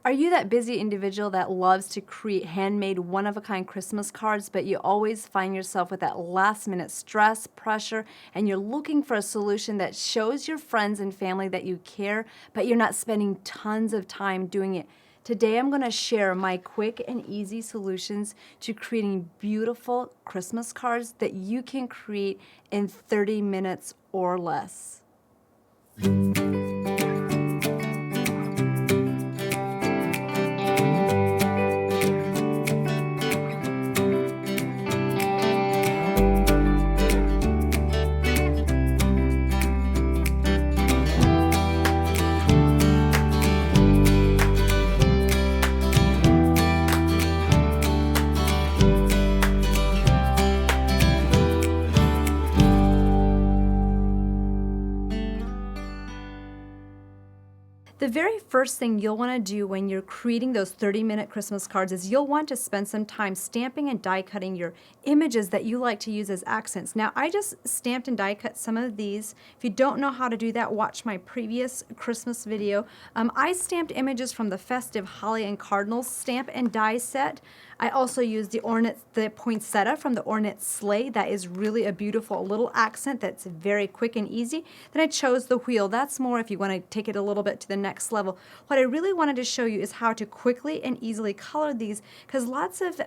Are you that busy individual that loves to create handmade, one-of-a-kind Christmas cards, but you always find yourself with that last-minute stress, pressure, and you're looking for a solution that shows your friends and family that you care, but you're not spending tons of time doing it? Today I'm going to share my quick and easy solutions to creating beautiful Christmas cards that you can create in 30 minutes or less. The very first thing you'll want to do when you're creating those 30-minute Christmas cards is you'll want to spend some time stamping and die cutting your images that you like to use as accents. Now, I just stamped and die cut some of these. If you don't know how to do that, watch my previous Christmas video. I stamped images from the Festive Holly and Cardinals stamp and die set. I also used the Ornate, the poinsettia from the Ornate Sleigh. That is really a beautiful little accent that's very quick and easy. Then I chose the wheel. That's more if you want to take it a little bit to the next level. What I really wanted to show you is how to quickly and easily color these, because lots of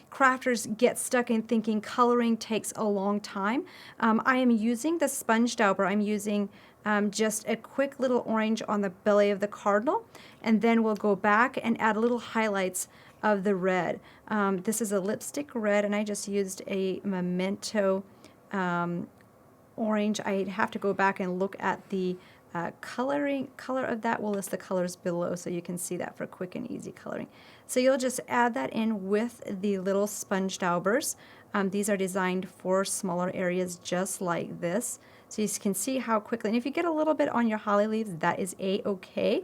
crafters get stuck in thinking coloring takes a long time. I am using the sponge dauber. I'm using just a quick little orange on the belly of the cardinal, and then we'll go back and add little highlights of the red. This is a lipstick red, and I just used a memento orange. I have to go back and look at the color of that. We'll list the colors below so you can see that for quick and easy coloring. So you'll just add that in with the little sponge daubers. These are designed for smaller areas just like this. So you can see how quickly, and if you get a little bit on your holly leaves, that is a-okay.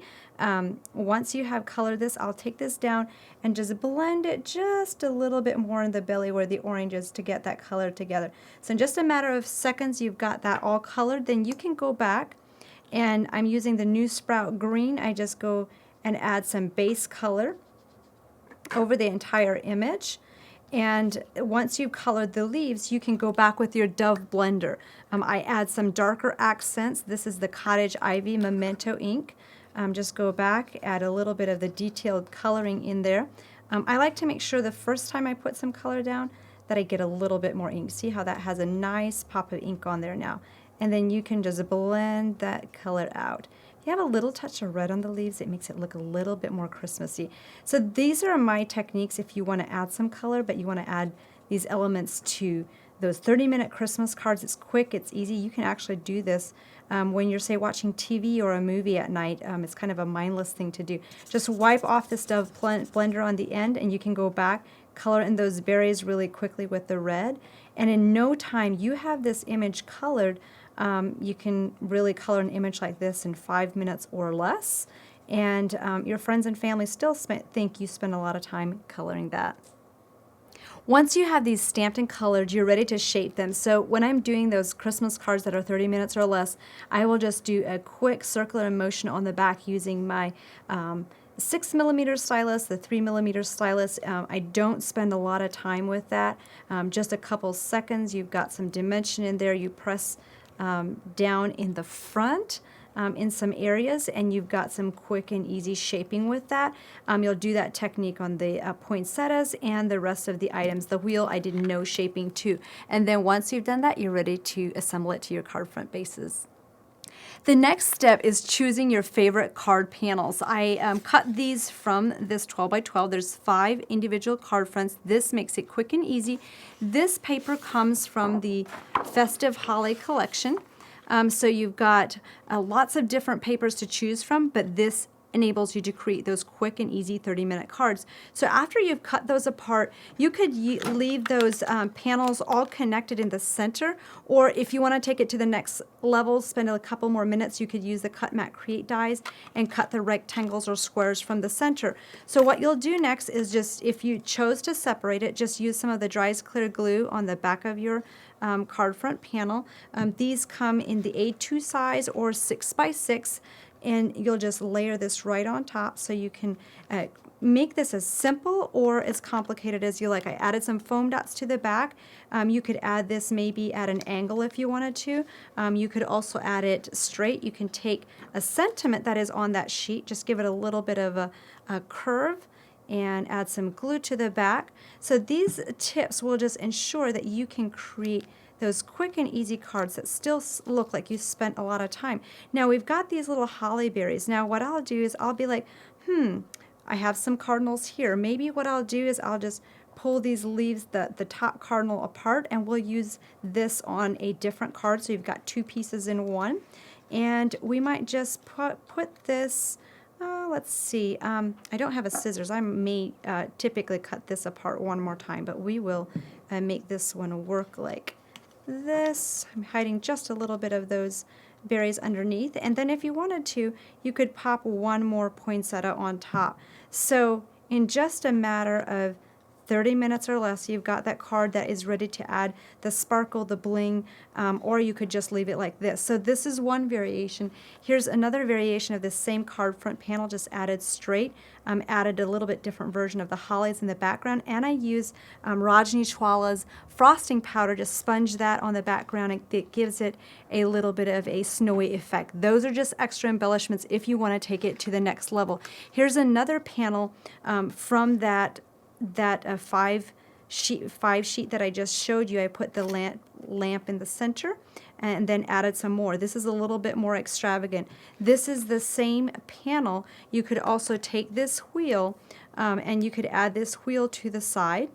Once you have colored this, I'll take this down and just blend it just a little bit more in the belly where the orange is to get that color together. So in just a matter of seconds, you've got that all colored. Then you can go back, and I'm using the New Sprout green. I just go and add some base color over the entire image. And once you've colored the leaves, you can go back with your Dove blender. I add some darker accents. This is the Cottage Ivy Memento ink. Just go back, add a little bit of the detailed coloring in there. I like to make sure the first time I put some color down that I get a little bit more ink. See how that has a nice pop of ink on there now. And then you can just blend that color out. If you have a little touch of red on the leaves, it makes it look a little bit more Christmassy. So these are my techniques if you want to add some color, but you want to add these elements to those 30-minute Christmas cards. It's quick, it's easy. You can actually do this when you're, say, watching TV or a movie at night. It's kind of a mindless thing to do. Just wipe off this Dove blender on the end, and you can go back, color in those berries really quickly with the red. And in no time, you have this image colored. You can really color an image like this in 5 minutes or less, and your friends and family still think you spend a lot of time coloring that. Once you have these stamped and colored, you're ready to shape them. So when I'm doing those Christmas cards that are 30 minutes or less, I will just do a quick circular motion on the back using my 6mm stylus, the 3mm stylus. I don't spend a lot of time with that. Just a couple seconds. You've got some dimension in there. You press down in the front in some areas, and you've got some quick and easy shaping with that. You'll do that technique on the poinsettias and the rest of the items. The wheel, I did no shaping too. And then once you've done that, you're ready to assemble it to your card front bases. The next step is choosing your favorite card panels. I cut these from this 12 by 12. There's 5 individual card fronts. This makes it quick and easy. This paper comes from the Festive Holly collection. So you've got lots of different papers to choose from, but this enables you to create those quick and easy 30-minute cards. So after you've cut those apart, you could leave those panels all connected in the center, or if you want to take it to the next level, spend a couple more minutes, you could use the Cut Mat Create dies and cut the rectangles or squares from the center. So what you'll do next is just, if you chose to separate it, just use some of the Dries Clear glue on the back of your card front panel. These come in the A2 size or 6x6. and you'll just layer this right on top so you can make this as simple or as complicated as you like. I added some foam dots to the back. You could add this maybe at an angle if you wanted to. You could also add it straight. You can take a sentiment that is on that sheet, just give it a little bit of a curve, and add some glue to the back. So these tips will just ensure that you can create those quick and easy cards that still look like you spent a lot of time. Now we've got these little holly berries. Now what I'll do is I'll be like, I have some cardinals here. Maybe what I'll do is I'll just pull these leaves, the top cardinal apart, and we'll use this on a different card. So you've got two pieces in one. And we might just put this, let's see, I don't have a scissors. I may typically cut this apart one more time, but we will make this one work like this. I'm hiding just a little bit of those berries underneath, and then if you wanted to, you could pop one more poinsettia on top. So in just a matter of 30 minutes or less, you've got that card that is ready to add the sparkle, the bling, or you could just leave it like this. So this is one variation. Here's another variation of this same card front panel, just added straight. Added a little bit different version of the hollies in the background, and I use Rajni Chwala's frosting powder to sponge that on the background, and it gives it a little bit of a snowy effect. Those are just extra embellishments if you want to take it to the next level. Here's another panel from that five sheet that I just showed you. I put the lamp in the center and then added some more. This is a little bit more extravagant. This is the same panel. You could also take this wheel and you could add this wheel to the side.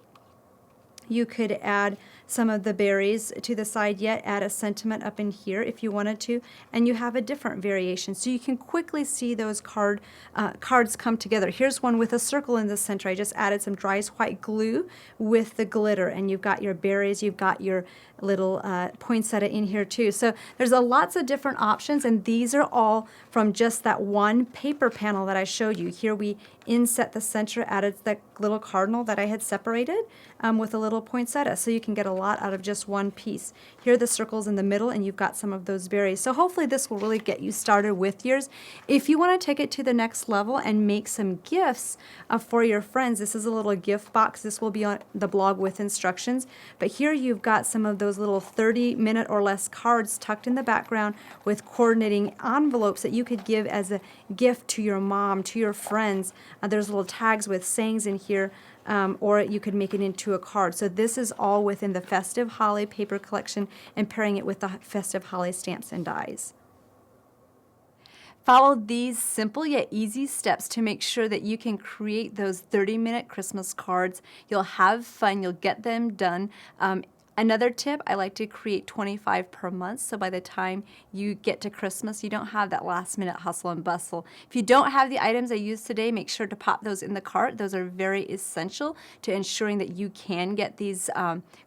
You could add some of the berries to the side, yet add a sentiment up in here if you wanted to, and you have a different variation. So you can quickly see those cards come together. Here's one with a circle in the center. I just added some dry white glue with the glitter, and you've got your berries, you've got your little poinsettia in here too. So there's lots of different options, and these are all from just that one paper panel that I showed you. Here we inset the center, added that little cardinal that I had separated with a little poinsettia. So you can get a lot out of just one piece. Here are the circles in the middle, and you've got some of those berries. So hopefully this will really get you started with yours. If you want to take it to the next level and make some gifts for your friends, this is a little gift box. This will be on the blog with instructions. But here you've got some of those little 30-minute or less cards tucked in the background with coordinating envelopes that you could give as a gift to your mom, to your friends. There's little tags with sayings in here, or you could make it into a card. So this is all within the Festive Holly paper collection and pairing it with the Festive Holly stamps and dies. Follow these simple yet easy steps to make sure that you can create those 30-minute Christmas cards. You'll have fun. You'll get them done. Another tip, I like to create 25 per month, so by the time you get to Christmas, you don't have that last-minute hustle and bustle. If you don't have the items I used today, make sure to pop those in the cart. Those are very essential to ensuring that you can get these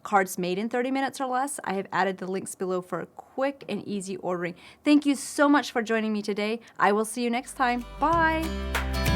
cards made in 30 minutes or less. I have added the links below for quick and easy ordering. Thank you so much for joining me today. I will see you next time. Bye!